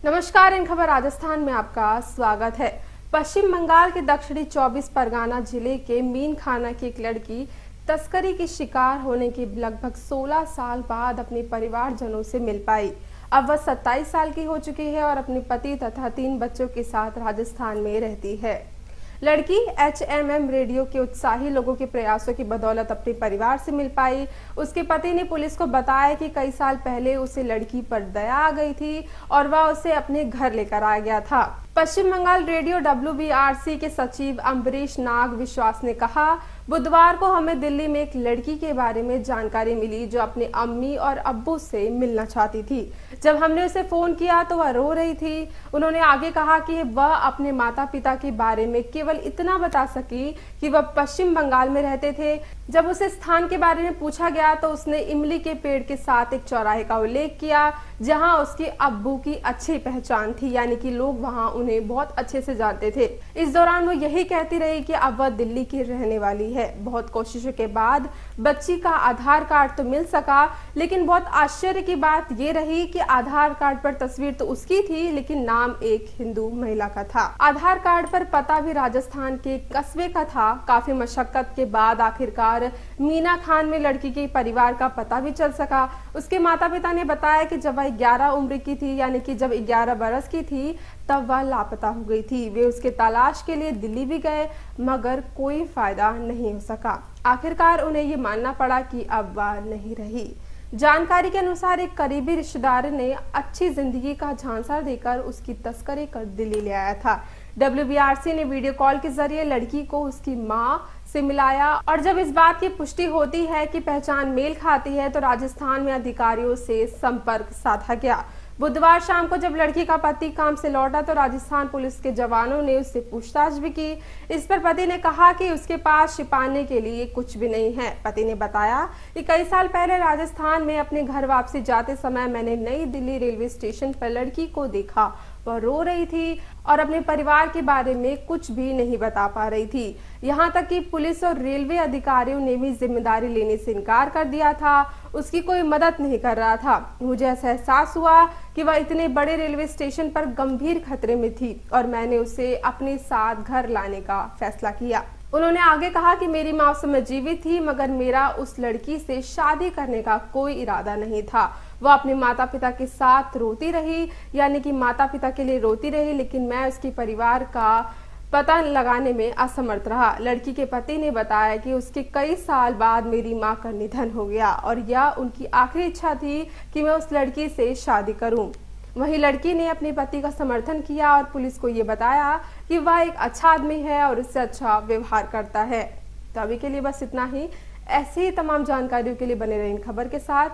नमस्कार, इन खबर राजस्थान में आपका स्वागत है। पश्चिम बंगाल के दक्षिणी 24 परगना जिले के मीनखाना की एक लड़की तस्करी की शिकार होने के लगभग 16 साल बाद अपने परिवारजनों से मिल पाई। अब वह 27 साल की हो चुकी है और अपने पति तथा 3 बच्चों के साथ राजस्थान में रहती है। लड़की HMM रेडियो के उत्साही लोगों के प्रयासों की बदौलत अपने परिवार से मिल पाई। उसके पति ने पुलिस को बताया कि कई साल पहले उसे लड़की पर दया आ गई थी और वह उसे अपने घर लेकर आ गया था। पश्चिम बंगाल रेडियो WBRC के सचिव अम्बरीश नाग विश्वास ने कहा, बुधवार को हमें दिल्ली में एक लड़की के बारे में जानकारी मिली जो अपने अम्मी और अब्बू से मिलना चाहती थी। जब हमने उसे फोन किया तो वह रो रही थी। उन्होंने आगे कहा कि वह अपने माता पिता के बारे में केवल इतना बता सकी कि वह पश्चिम बंगाल में रहते थे। जब उसे स्थान के बारे में पूछा गया तो उसने इमली के पेड़ के साथ एक चौराहे का उल्लेख किया जहां उसके अब्बू की अच्छी पहचान थी, यानी कि लोग वहां उन्हें बहुत अच्छे से जानते थे। इस दौरान वो यही कहती रही कि अब वह दिल्ली की रहने वाली है। बहुत कोशिशों के बाद बच्ची का आधार कार्ड तो मिल सका, लेकिन बहुत आश्चर्य की बात ये रही कि आधार कार्ड पर तस्वीर तो उसकी थी, लेकिन नाम एक हिंदू महिला का था। आधार कार्ड पर पता भी राजस्थान के कस्बे का था। काफी मशक्कत के बाद आखिरकार मीना खान में लड़की के परिवार का पता भी चल सका। उसके माता पिता ने बताया कि जब वह 11 उम्र की थी, यानी कि जब 11 बरस की थी, तब वह लापता हो गई थी। वे उसके तलाश के लिए दिल्ली भी गए, मगर कोई फायदा नहीं हो सका। आखिरकार उन्हें ये मानना पड़ा कि अब वह नहीं रही। जानकारी के अनुसार एक करीबी रिश्तेदार ने अच्छी जिंदगी का झांसा देकर उसकी तस्करी कर दिल्ली ले आया था। WBRC ने वीडियो कॉल के जरिए लड़की को उसकी मां से मिलाया और जब इस बात की पुष्टि होती है कि पहचान मेल खाती है तो राजस्थान में अधिकारियों से संपर्क साधा गया। बुधवार शाम को जब लड़की का पति काम से लौटा तो राजस्थान पुलिस के जवानों ने उससे पूछताछ भी की। इस पर पति ने कहा कि उसके पास छिपाने के लिए कुछ भी नहीं है। पति ने बताया कि कई साल पहले राजस्थान में अपने घर वापसी जाते समय मैंने नई दिल्ली रेलवे स्टेशन पर लड़की को देखा। वह रो रही थी और अपने परिवार के बारे में कुछ भी नहीं बता पा रही थी। यहाँ तक कि पुलिस और रेलवे अधिकारियों ने भी जिम्मेदारी लेने से इनकार कर दिया था। उसकी कोई मदद नहीं कर रहा था। मुझे ऐसा एहसास हुआ कि वह इतने बड़े रेलवे स्टेशन पर गंभीर खतरे में थी और मैंने उसे अपने साथ घर लाने का फैसला किया। उन्होंने आगे कहा कि मेरी माँ उस समय जीवित थी, मगर मेरा उस लड़की से शादी करने का कोई इरादा नहीं था। वह अपने माता पिता के साथ रोती रही, यानी कि माता पिता के लिए रोती रही, लेकिन मैं उसके परिवार का पता लगाने में असमर्थ रहा। लड़की के पति ने बताया कि उसके कई साल बाद मेरी मां का निधन हो गया और यह उनकी आखिरी इच्छा थी कि मैं उस लड़की से शादी करूं। वहीं लड़की ने अपने पति का समर्थन किया और पुलिस को ये बताया कि वह एक अच्छा आदमी है और उससे अच्छा व्यवहार करता है। तो अभी के लिए बस इतना ही। ऐसे ही तमाम जानकारियों के लिए बने रहें इन खबर के साथ।